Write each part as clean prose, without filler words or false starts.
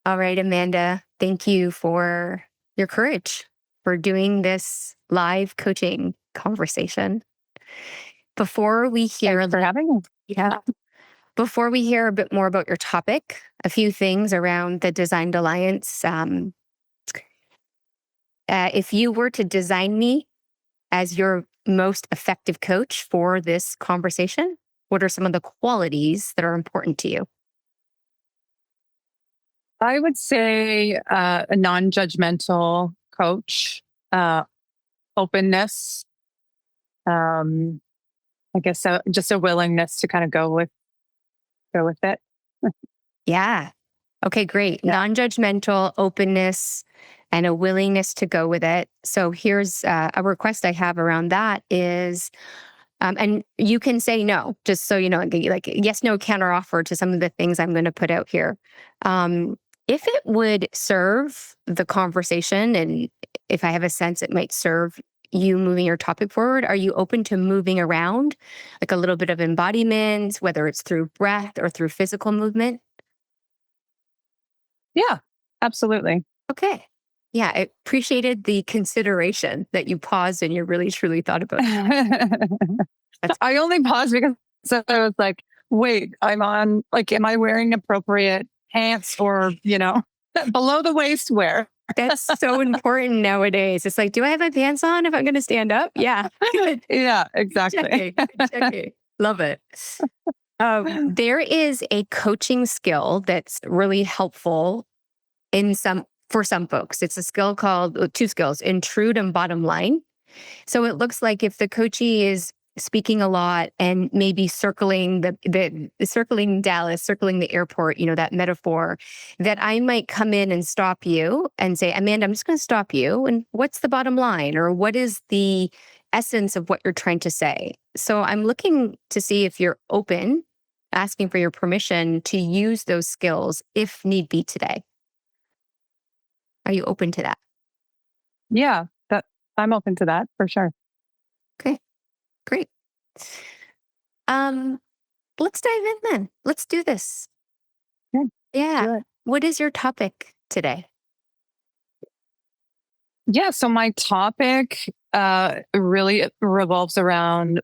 All right, Amanda, thank you for your courage for doing this live coaching conversation. Before we hear, Thanks for having me. yeah, before we hear a bit more about your topic, a few things around the Designed Alliance. If you were to design me as your most effective coach for this conversation, what are some of the qualities that are important to you? I would say a non-judgmental coach, openness. I guess just a willingness to kind of go with it. Yeah. Okay, great. Yeah. Non-judgmental, openness, and a willingness to go with it. So here's a request I have around that is, and you can say no, just so you know, like yes, no counter offer to some of the things I'm going to put out here. If it would serve the conversation, and if I have a sense it might serve you moving your topic forward, are you open to moving around, like a little bit of embodiment, whether it's through breath or through physical movement? Yeah, absolutely. Okay. Yeah, I appreciated the consideration that you paused and you really truly thought about it. I only paused because I was like, wait, am I wearing appropriate pants or, below the waist wear? That's so important nowadays. It's like, do I have my pants on if I'm going to stand up? Yeah. Good. Yeah, exactly. Checking. Love it. There is a coaching skill that's really helpful for some folks. It's a skill called two skills, intrude and bottom line. So it looks like if the coachee is speaking a lot and maybe circling circling Dallas, circling the airport, that metaphor, that I might come in and stop you and say, Amanda, I'm just going to stop you. And what's the bottom line? Or what is the essence of what you're trying to say? So I'm looking to see if you're open, asking for your permission to use those skills if need be today. Are you open to that? Yeah, I'm open to that for sure. Okay, great. Let's dive in then. Let's do this. Good. Yeah. What is your topic today? Yeah, so my topic really revolves around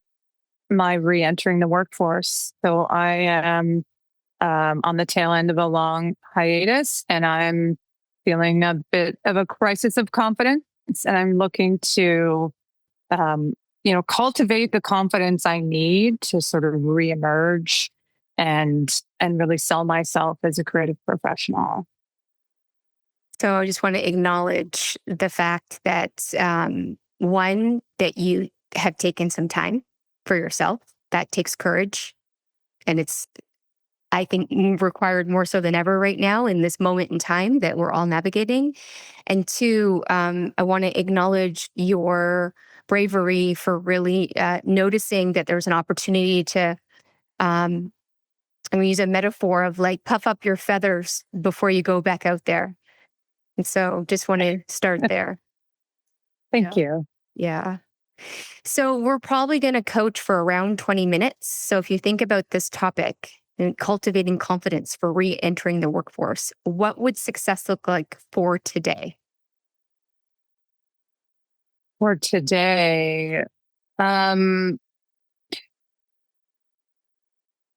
my re-entering the workforce. So I am on the tail end of a long hiatus, and I'm feeling a bit of a crisis of confidence, and I'm looking to cultivate the confidence I need to sort of reemerge and really sell myself as a creative professional. So I just want to acknowledge the fact that one, that you have taken some time for yourself. That takes courage, and it's, I think, required more so than ever right now in this moment in time that we're all navigating. And two, I want to acknowledge your bravery for really noticing that there's an opportunity to, I'm going to use a metaphor of like puff up your feathers before you go back out there. And so just want to start there. Thank you. Yeah. So we're probably going to coach for around 20 minutes. So if you think about this topic and cultivating confidence for re-entering the workforce, what would success look like for today? For today,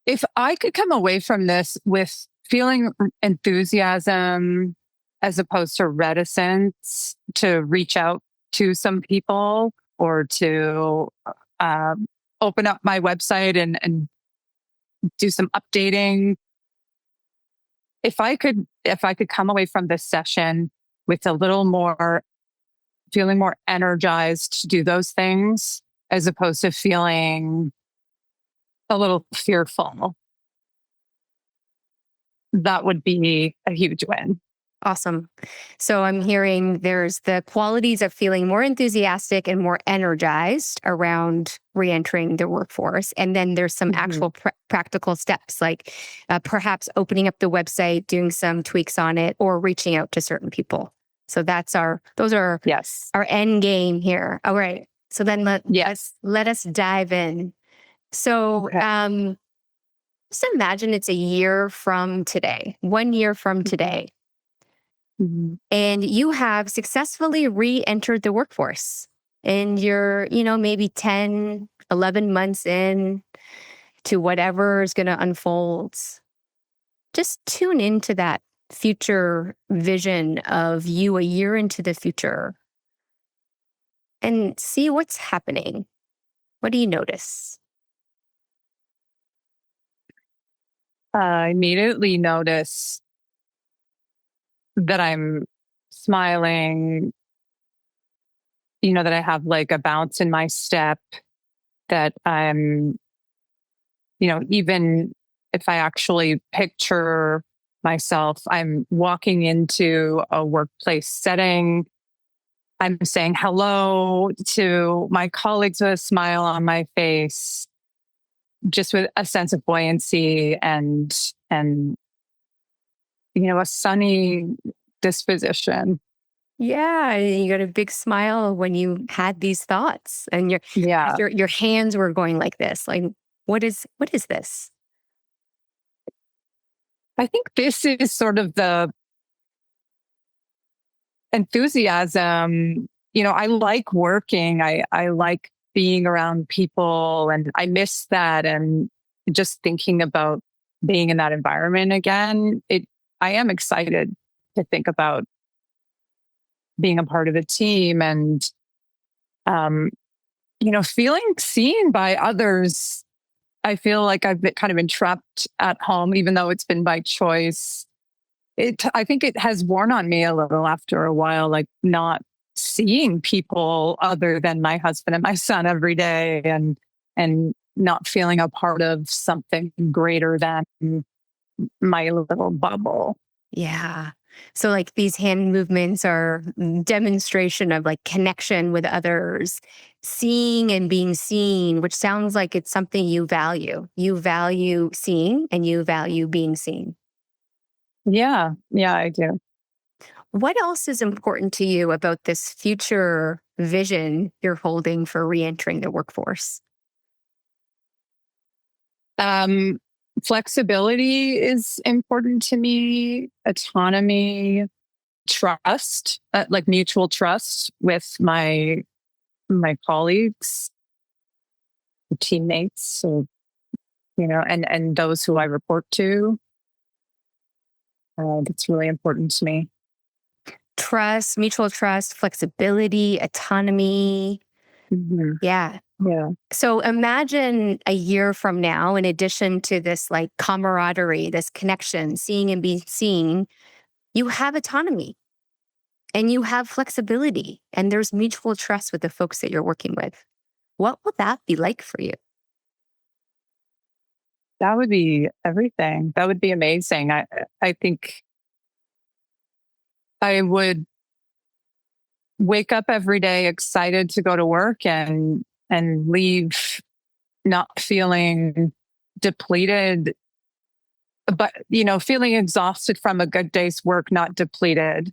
if I could come away from this with feeling enthusiasm as opposed to reticence to reach out to some people or to open up my website and do some updating. If I could come away from this session with a little more, feeling more energized to do those things as opposed to feeling a little fearful, that would be a huge win. Awesome. So I'm hearing there's the qualities of feeling more enthusiastic and more energized around re-entering the workforce. And then there's some actual practical steps, like perhaps opening up the website, doing some tweaks on it, or reaching out to certain people. So those are our end game here. All right. So then let us dive in. So just imagine it's a year from today, 1 year from today. and you have successfully re-entered the workforce. And you're, maybe 10, 11 months in to whatever is going to unfold. Just tune into that future vision of you a year into the future and see what's happening. What do you notice? I immediately notice that I'm smiling, that I have like a bounce in my step, that I'm, even if I actually picture myself, I'm walking into a workplace setting, I'm saying hello to my colleagues with a smile on my face, just with a sense of buoyancy and a sunny disposition. Yeah, you got a big smile when you had these thoughts, and Yeah. your hands were going like this. Like, what is this? I think this is sort of the enthusiasm. I like working. I like being around people, and I miss that. And just thinking about being in that environment again, I am excited to think about being a part of a team and, um, feeling seen by others. I feel like I've been kind of trapped at home, even though it's been by choice. I think it has worn on me a little after a while, like not seeing people other than my husband and my son every day, and not feeling a part of something greater than my little bubble. Yeah. So like these hand movements are demonstration of like connection with others, seeing and being seen, which sounds like it's something you value. You value seeing and you value being seen. Yeah, yeah, I do. What else is important to you about this future vision you're holding for reentering the workforce? Um, Flexibility is important to me. Autonomy, trust, like mutual trust with my colleagues, teammates, so, and those who I report to. That's really important to me. Trust, mutual trust, flexibility, autonomy. Mhm. Yeah. Yeah. So imagine a year from now, in addition to this like camaraderie, this connection, seeing and being seen, you have autonomy and you have flexibility and there's mutual trust with the folks that you're working with. What will that be like for you? That would be everything. That would be amazing. I think I would wake up every day excited to go to work and leave not feeling depleted, but feeling exhausted from a good day's work, not depleted,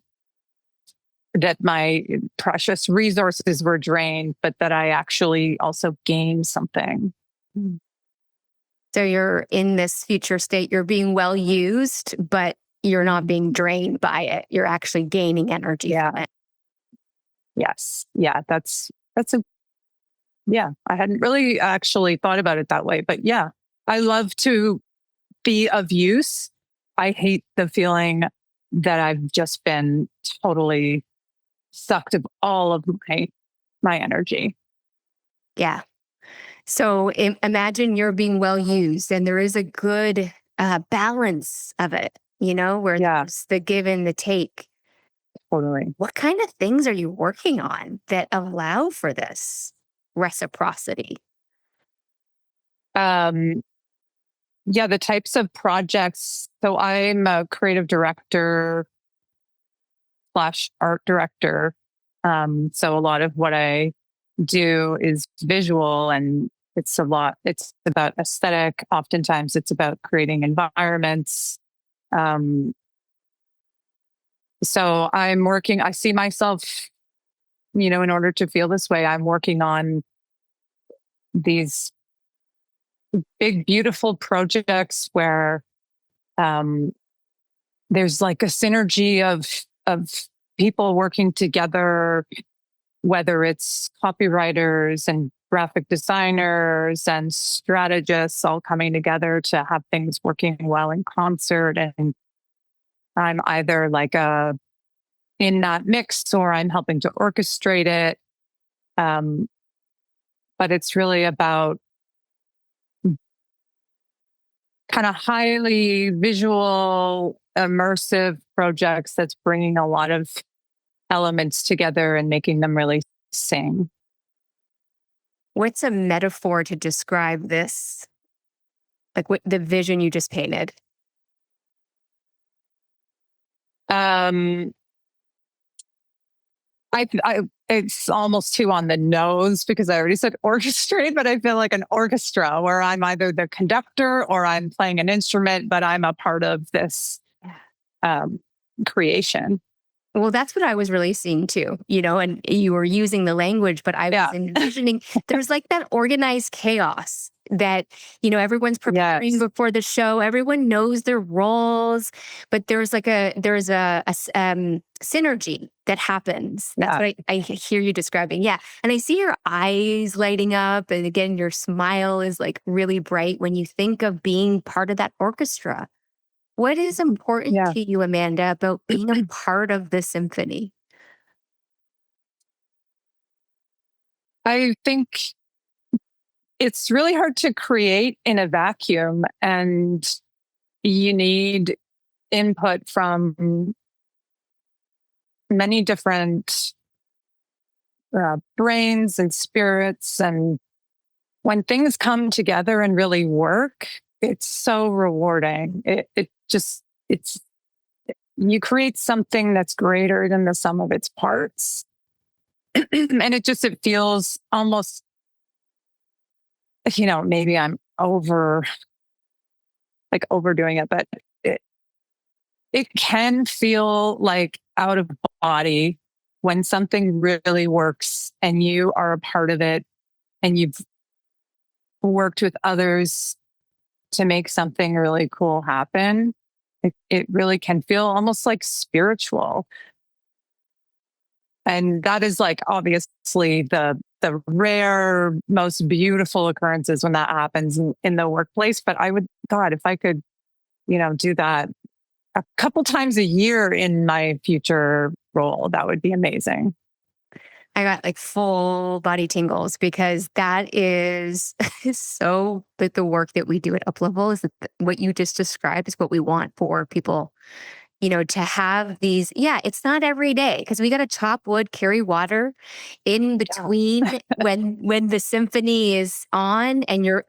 that my precious resources were drained, but that I actually also gained something. Mm. So you're in this future state, you're being well used, but you're not being drained by it. You're actually gaining energy Yeah. from it. Yes. Yeah. That's a yeah. I hadn't really actually thought about it that way, but yeah, I love to be of use. I hate the feeling that I've just been totally sucked of all of my energy. Yeah. So imagine you're being well used and there is a good balance of it, where Yeah, there's the give and the take. totally. What kind of things are you working on that allow for this reciprocity? Um, yeah, the types of projects. So I'm a creative director slash art director. So a lot of what I do is visual, and it's about aesthetic. Oftentimes it's about creating environments. Um, so I see myself, in order to feel this way, I'm working on these big, beautiful projects where, um, there's like a synergy of people working together, whether it's copywriters and graphic designers and strategists all coming together to have things working well in concert. And I'm either like in that mix or I'm helping to orchestrate it. But it's really about kind of highly visual, immersive projects that's bringing a lot of elements together and making them really sing. What's a metaphor to describe this? Like what the vision you just painted? I it's almost too on the nose because I already said orchestrate, but I feel like an orchestra where I'm either the conductor or I'm playing an instrument, but I'm a part of this creation. Well, that's what I was really seeing too, and you were using the language, but I was envisioning there's like that organized chaos that, everyone's preparing before the show. Everyone knows their roles, but there's a synergy that happens. That's what I hear you describing. Yeah. And I see your eyes lighting up. And again, your smile is like really bright when you think of being part of that orchestra. What is important to you, Amanda, about being a part of the symphony? I think it's really hard to create in a vacuum, and you need input from many different brains and spirits. And when things come together and really work, it's so rewarding. You create something that's greater than the sum of its parts. And it feels almost, maybe I'm overdoing it, but it can feel like out of body when something really works and you are a part of it and you've worked with others to make something really cool happen. It really can feel almost like spiritual. And that is like obviously the rare, most beautiful occurrences when that happens in the workplace. But if I could, do that a couple times a year in my future role, that would be amazing. I got like full body tingles because that is so that the work that we do at UpLevel is that what you just described is what we want for people, to have these. Yeah, it's not every day because we got to chop wood, carry water in between when the symphony is on and you're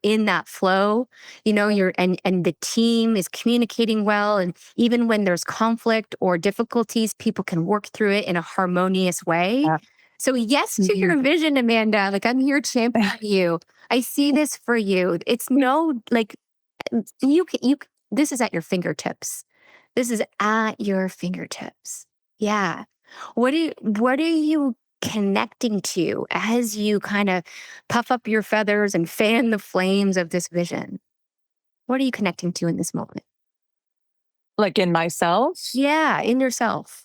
in that flow, and the team is communicating well. And even when there's conflict or difficulties, people can work through it in a harmonious way. Yeah. So yes to your vision, Amanda. Like I'm here championing you. I see this for you. It's this is at your fingertips. This is at your fingertips. Yeah. What are you connecting to as you kind of puff up your feathers and fan the flames of this vision? What are you connecting to in this moment? Like in myself? Yeah, in yourself.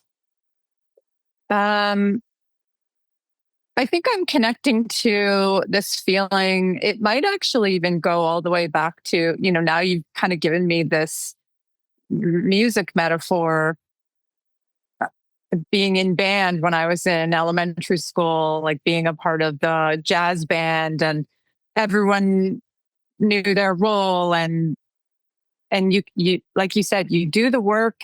I think I'm connecting to this feeling. It might actually even go all the way back to, now you've kind of given me this music metaphor. Being in band when I was in elementary school, like being a part of the jazz band, and everyone knew their role. And you, like you said, you do the work,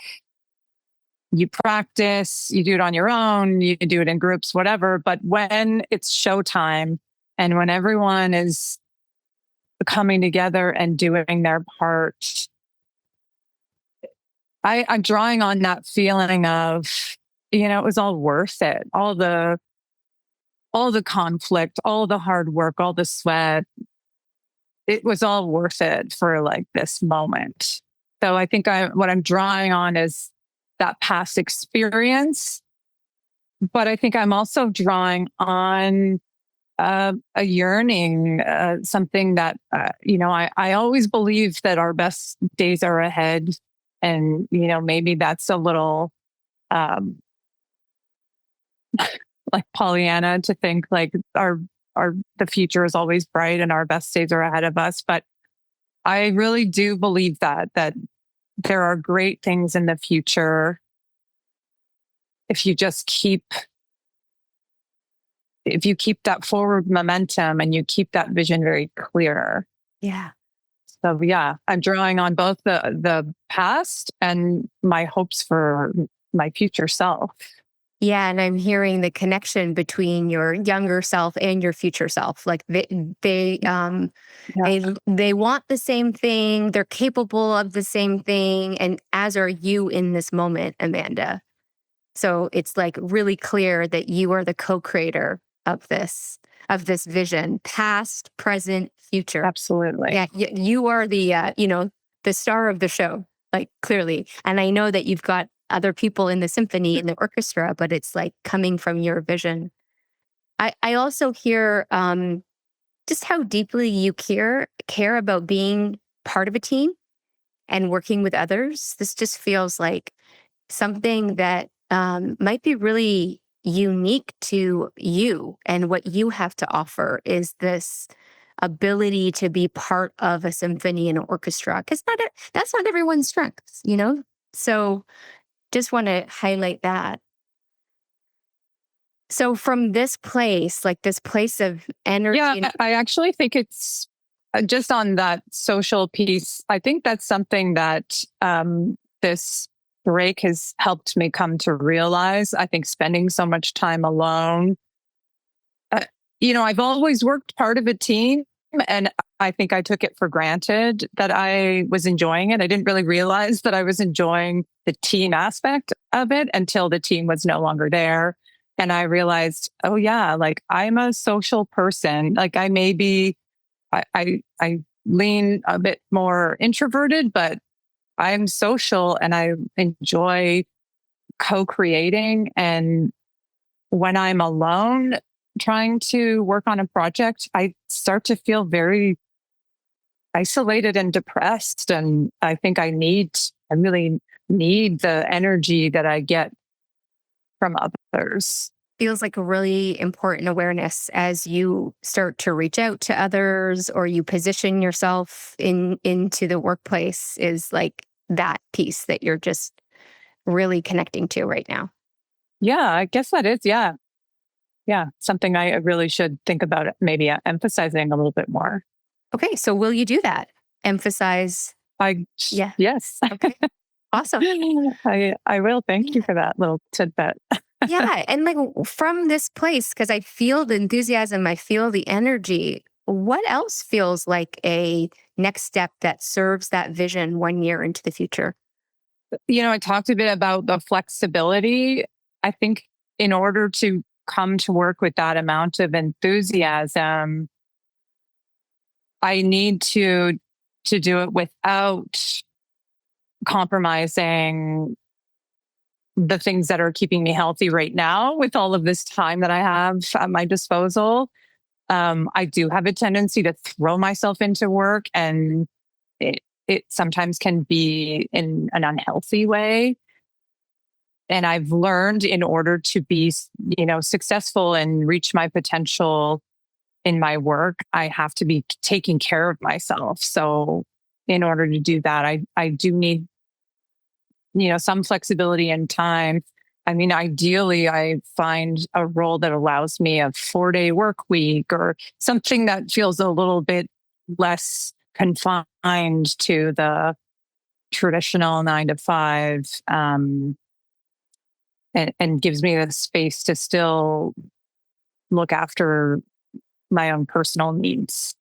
you practice, you do it on your own, you do it in groups, whatever. But when it's showtime and when everyone is coming together and doing their part, I'm drawing on that feeling of, it was all worth it. All the conflict, all the hard work, all the sweat. It was all worth it for like this moment. So I think what I'm drawing on is that past experience. But I think I'm also drawing on a yearning, something that, I always believe that our best days are ahead. And, maybe that's a little um, like Pollyanna to think like the future is always bright and our best days are ahead of us. But I really do believe that there are great things in the future if you just keep that forward momentum and you keep that vision very clear. Yeah. So yeah, I'm drawing on both the past and my hopes for my future self. Yeah, and I'm hearing the connection between your younger self and your future self. Like Yeah, they want the same thing, they're capable of the same thing, and as are you in this moment, Amanda. So it's like really clear that you are the co-creator of this vision, past, present, future. absolutely. Yeah, you are the the star of the show, like clearly. And I know that you've got other people in the symphony in the orchestra, but it's like coming from your vision. I also hear just how deeply you care about being part of a team and working with others. This just feels like something that might be really unique to you, and what you have to offer is this ability to be part of a symphony and an orchestra, because that's not everyone's strengths, so just want to highlight that. So from this place, like this place of energy Yeah, I actually think it's just on that social piece. I think that's something that this break has helped me come to realize. I think spending so much time alone, uh, I've always worked part of a team, and I think I took it for granted that I was enjoying it. I didn't really realize that I was enjoying the team aspect of it until the team was no longer there. And I realized, oh yeah, like I'm a social person. Like I may be, I lean a bit more introverted, but I'm social and I enjoy co-creating. And when I'm alone trying to work on a project, I start to feel very isolated and depressed. And I think I really need the energy that I get from others. feels like a really important awareness as you start to reach out to others or you position yourself into the workplace, is like that piece that you're just really connecting to right now. Yeah, I guess that is. Yeah. Yeah. Something I really should think about maybe emphasizing a little bit more. Okay, so will you do that? Emphasize. I, Yeah. yes, Okay. Awesome. I will. Thank you Yeah. for that little tidbit. Yeah. And like from this place, because I feel the enthusiasm, I feel the energy. What else feels like a next step that serves that vision 1 year into the future? I talked a bit about the flexibility. I think in order to come to work with that amount of enthusiasm, I need to do it without compromising the things that are keeping me healthy right now with all of this time that I have at my disposal. I do have a tendency to throw myself into work, and it sometimes can be in an unhealthy way. And I've learned in order to be, successful and reach my potential in my work, I have to be taking care of myself. So in order to do that, I do need, some flexibility and time. I mean, ideally, I find a role that allows me a 4-day work week or something that feels a little bit less confined to the traditional 9 to 5, and gives me the space to still look after my own personal needs.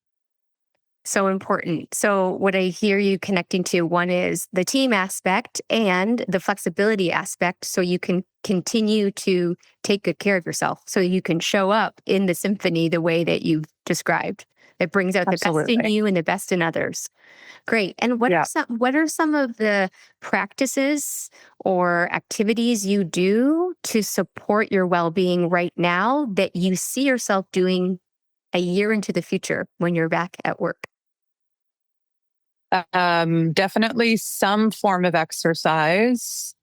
So important. So, what I hear you connecting to, one is the team aspect and the flexibility aspect. So, you can continue to take good care of yourself. So, you can show up in the symphony the way that you've described, that brings out the best in Absolutely. you and the best in others. Great. And Yeah. what are some of the practices or activities you do to support your well-being right now that you see yourself doing 1 year into the future when you're back at work? Definitely some form of exercise.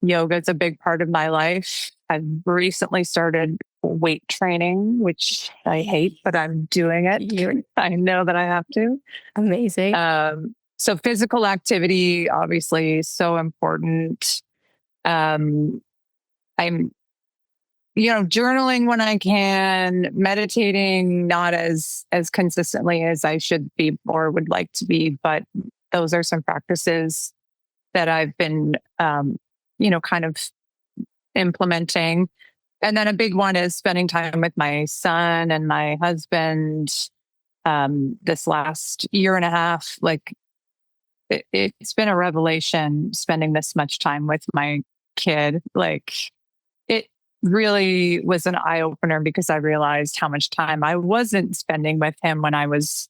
yoga is a big part of my life. I've recently started weight training, which I hate, but I'm doing it. I know that I have to. Amazing. So physical activity, obviously, is so important. I'm, journaling when I can, meditating not as consistently as I should be or would like to be, but those are some practices that I've been, kind of implementing. And then a big one is spending time with my son and my husband. This last year and a half, it's been a revelation spending this much time with my kid. It really was an eye opener because I realized how much time I wasn't spending with him when I was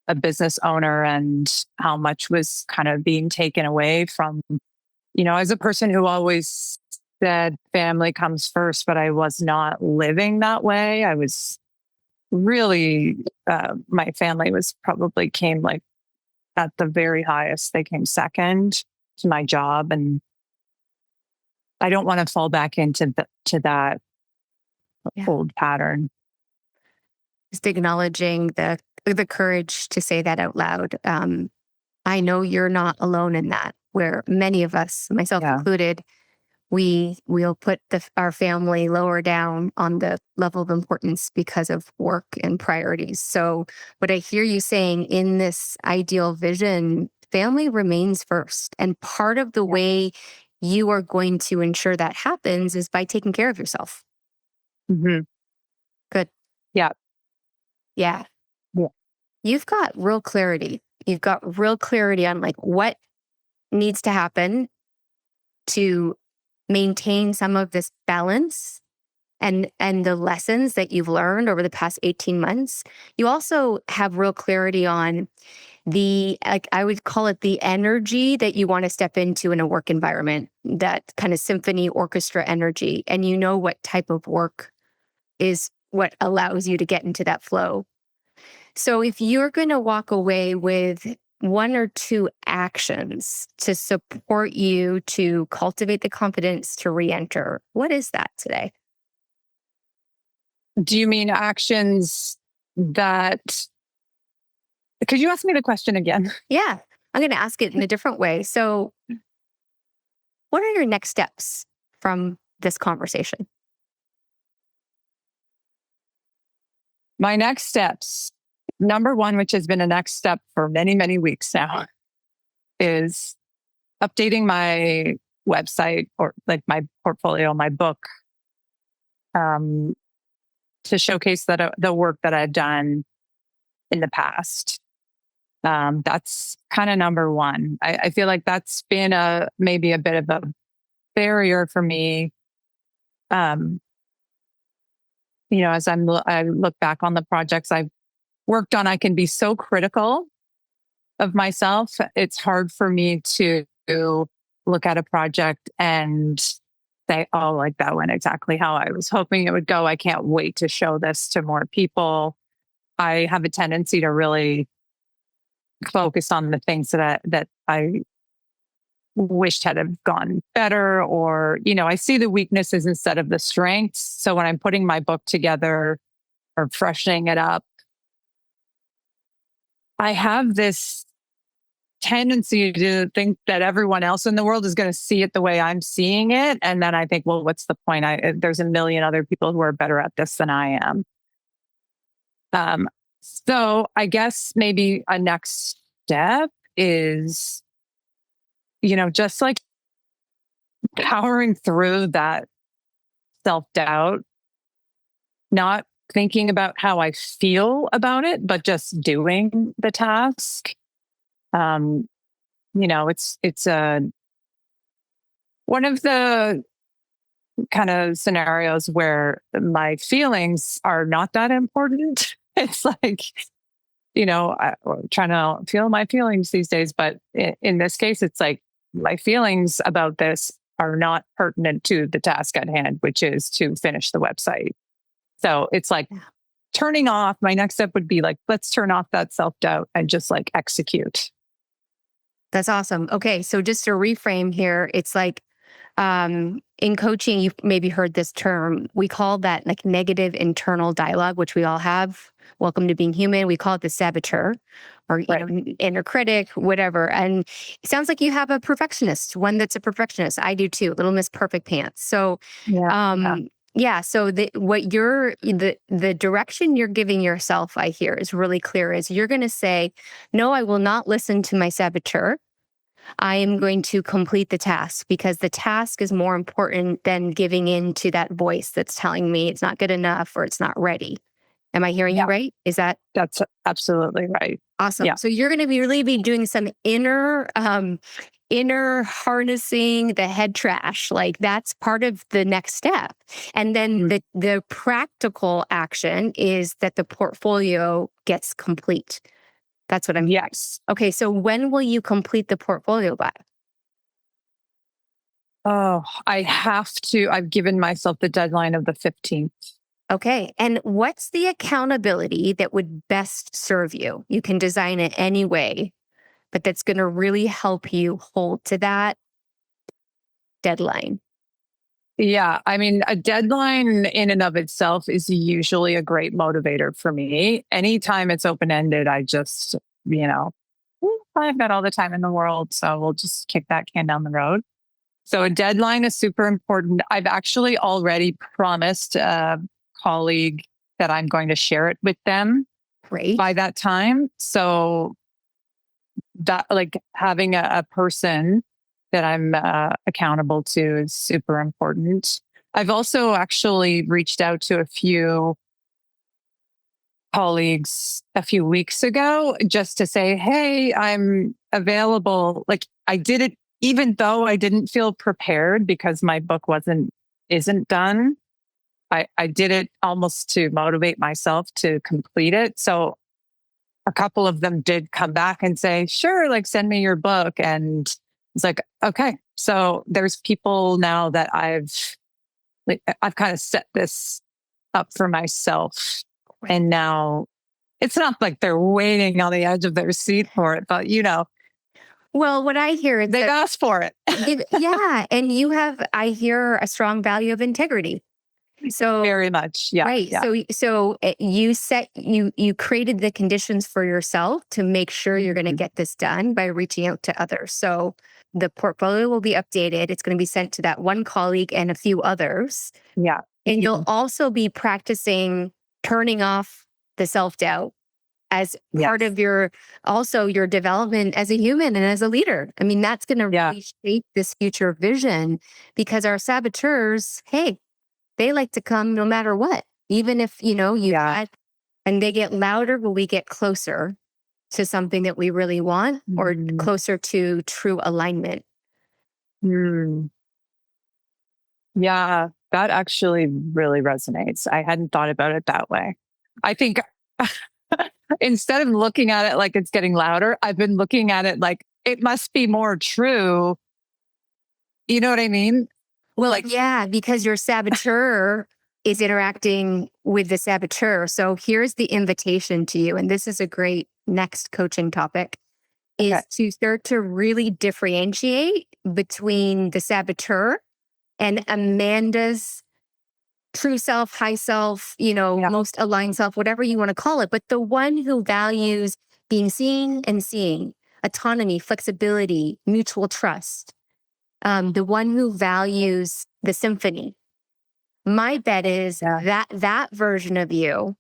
a business owner and how much was kind of being taken away from, as a person who always said family comes first, but I was not living that way. I was really, my family came like at the very highest. They came second to my job. And I don't want to fall back into that old pattern. Just acknowledging the courage to say that out loud. I know you're not alone in that, where many of us, myself included, we'll put our family lower down on the level of importance because of work and priorities. So what I hear you saying in this ideal vision, family remains first. And part of the way you are going to ensure that happens is by taking care of yourself. Mm-hmm. Good. Yeah. Yeah. You've got real clarity. You've got real clarity on what needs to happen to maintain some of this balance and the lessons that you've learned over the past 18 months. You also have real clarity on I would call it the energy that you want to step into in a work environment, that kind of symphony orchestra energy. And you know what type of work is what allows you to get into that flow. So if you're going to walk away with one or two actions to support you to cultivate the confidence to re-enter, what is that today? Do you mean actions that... Could you ask me the question again? Yeah, I'm going to ask it in a different way. So what are your next steps from this conversation? My next steps, number one, which has been a next step for many, many weeks now, is updating my website or my portfolio, my book, to showcase the work that I've done in the past. That's kind of number one. I feel like that's been maybe a bit of a barrier for me. As I look back on the projects I've worked on, I can be so critical of myself. It's hard for me to look at a project and say, oh, that went exactly how I was hoping it would go. I can't wait to show this to more people. I have a tendency to really focus on the things that I wished had have gone better, or, I see the weaknesses instead of the strengths. So when I'm putting my book together or freshening it up, I have this tendency to think that everyone else in the world is going to see it the way I'm seeing it. And then I think, well, what's the point? There's a million other people who are better at this than I am. So I guess maybe a next step is, just powering through that self-doubt, not thinking about how I feel about it, but just doing the task. It's one of the kind of scenarios where my feelings are not that important. It's I'm trying to feel my feelings these days, but in this case, it's my feelings about this are not pertinent to the task at hand, which is to finish the website. So it's turning off. My next step would be let's turn off that self-doubt and just execute. That's awesome. Okay. So just to reframe here, it's In coaching, you've maybe heard this term. We call that like negative internal dialogue, which we all have. Welcome to being human. We call it the saboteur or inner critic, whatever. And it sounds like you have a perfectionist, one that's a perfectionist. I do too, Little Miss Perfect Pants. So, so the direction you're giving yourself, I hear, is really clear. Is you're going to say, no, I will not listen to my saboteur. I am going to complete the task because the task is more important than giving in to that voice that's telling me it's not good enough or it's not ready. Am I hearing you right? That's absolutely right. Awesome. Yeah. So you're going to really be doing some inner harnessing the head trash. Like that's part of the next step. And then the practical action is that the portfolio gets complete. That's what I'm hearing. Yes. Okay. So when will you complete the portfolio by? Oh, I've given myself the deadline of the 15th. Okay. And what's the accountability that would best serve you? You can design it any way, but that's going to really help you hold to that deadline. Yeah. I mean, a deadline in and of itself is usually a great motivator for me. Anytime it's open-ended, I just, I've got all the time in the world, so we'll just kick that can down the road. So a deadline is super important. I've actually already promised a colleague that I'm going to share it with them by that time. So that like having a person that I'm accountable to is super important. I've also actually reached out to a few colleagues a few weeks ago just to say, hey, I'm available. Like I did it even though I didn't feel prepared because my book isn't done. I did it almost to motivate myself to complete it. So a couple of them did come back and say, sure, like send me your book. And it's like, okay. So there's people now that I've kind of set this up for myself. And now it's not like they're waiting on the edge of their seat for it, but well, what I hear is they've asked for it. Yeah. And I hear a strong value of integrity. So very much. Yeah. Right. Yeah. So you created the conditions for yourself to make sure you're going to get this done by reaching out to others. So the portfolio will be updated. It's going to be sent to that one colleague and a few others. Yeah. And you'll also be practicing turning off the self-doubt as part of your development as a human and as a leader. I mean, that's going to really shape this future vision because our saboteurs, hey, they like to come no matter what, even if, and they get louder when we get closer to something that we really want or closer to true alignment. Yeah, that actually really resonates. I hadn't thought about it that way. I think instead of looking at it like it's getting louder, I've been looking at it like it must be more true. You know what I mean? Well, because your saboteur is interacting with the saboteur. So here's the invitation to you. And this is a great next coaching topic is to start to really differentiate between the saboteur and Amanda's true self, high self, most aligned self, whatever you want to call it. But the one who values being seen and seeing, autonomy, flexibility, mutual trust. The one who values the symphony. My bet is that version of you,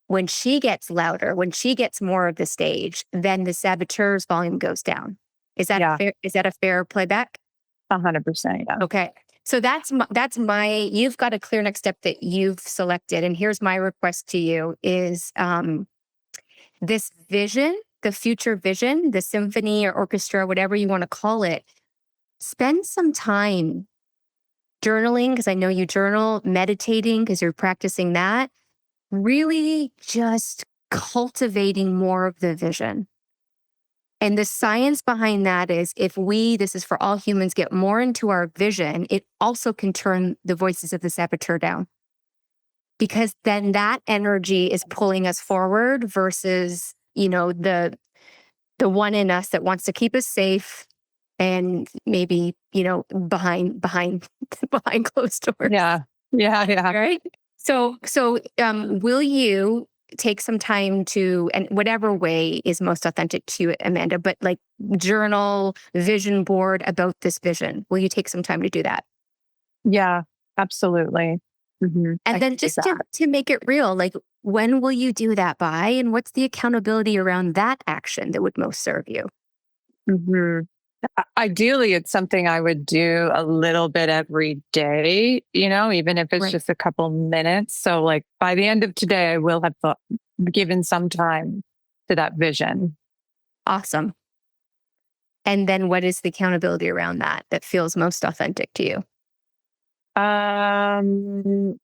when she gets louder, when she gets more of the stage, then the saboteur's volume goes down. Is that a fair playback? 100%. Yeah. Okay. So you've got a clear next step that you've selected. And here's my request to you is this vision, the future vision, the symphony or orchestra, whatever you want to call it, spend some time journaling, because I know you journal, meditating, because you're practicing that, really just cultivating more of the vision. And the science behind that is this is for all humans, get more into our vision, it also can turn the voices of the saboteur down. Because then that energy is pulling us forward versus, the one in us that wants to keep us safe, and maybe, behind behind closed doors. Yeah. Yeah. Yeah. Right. So will you take some time to, and whatever way is most authentic to you, Amanda, but like journal, vision board about this vision? Will you take some time to do that? Yeah. Absolutely. And I then can do just that. to make it real, like when will you do that by? And what's the accountability around that action that would most serve you? hmm Ideally, it's something I would do a little bit every day, even if it's Right. just a couple minutes. So, like by the end of today, I will have given some time to that vision. Awesome. And then what is the accountability around that feels most authentic to you? Um,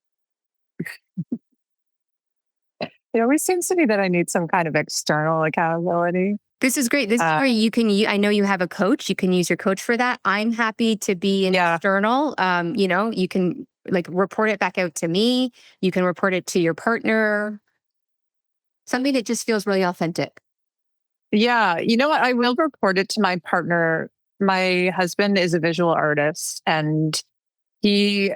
it always seems to me that I need some kind of external accountability. This is great. This is Uh, where I know you have a coach. You can use your coach for that. I'm happy to be an yeah, external. You can like report it back out to me. You can report it to your partner. Something that just feels really authentic. yeah. You know what? I will report it to my partner. My husband is a visual artist, and he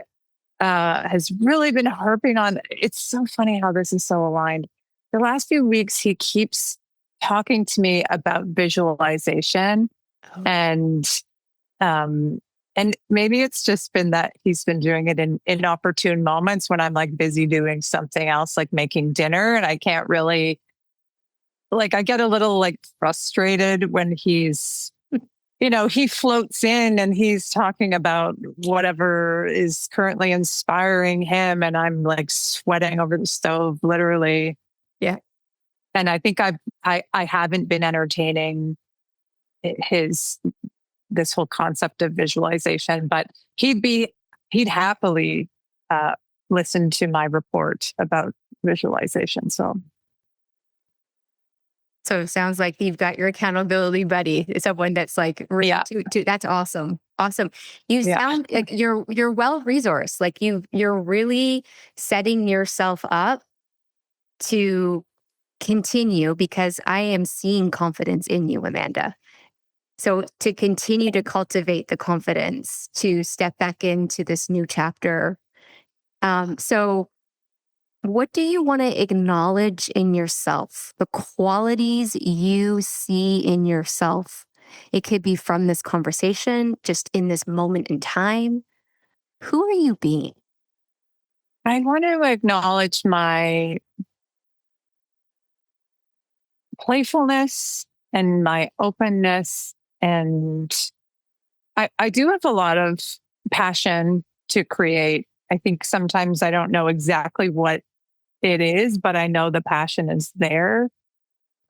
has really been harping on. It's so funny how this is so aligned. The last few weeks, he keeps talking to me about visualization, Oh, and um, and maybe it's just been that he's been doing it in inopportune moments when I'm like busy doing something else, like making dinner, and I can't really like. I get a little like frustrated when he floats in and he's talking about whatever is currently inspiring him. And I'm like sweating over the stove, literally. yeah. And I think I haven't been entertaining his, this whole concept of visualization, but he'd happily uh, listen to my report about visualization. So So it sounds like you've got your accountability buddy, someone that's like really yeah, that's awesome. Awesome. You yeah, sound like you're well resourced. Like you're really setting yourself up to continue, because I am seeing confidence in you, Amanda. So to continue to cultivate the confidence to step back into this new chapter. So what do you want to acknowledge in yourself? The qualities you see in yourself. It could be from this conversation, just in this moment in time. Who are you being? I want to acknowledge my playfulness and my openness. And I do have a lot of passion to create. I think sometimes I don't know exactly what it is, but I know the passion is there.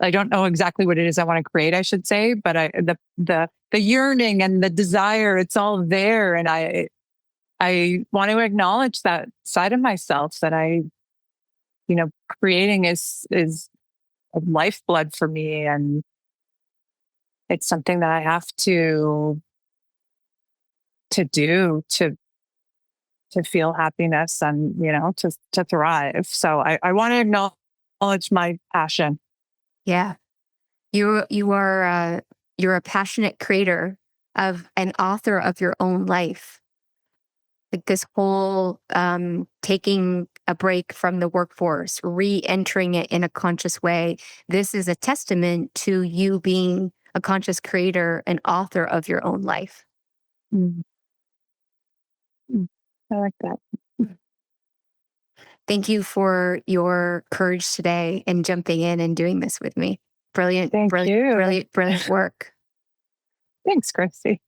I don't know exactly what it is I want to create, I should say, but the yearning and the desire, it's all there. And I want to acknowledge that side of myself that creating is a lifeblood for me. And it's something that I have to do to feel happiness and to thrive. So I want to acknowledge my passion. Yeah, you are you're a passionate creator of an author of your own life. Like this whole taking a break from the workforce, re-entering it in a conscious way. This is a testament to you being a conscious creator and author of your own life. Mm, mm. I like that. Thank you for your courage today and jumping in and doing this with me. Brilliant, Thank brilliant, you. brilliant, brilliant work. Thanks, Christy.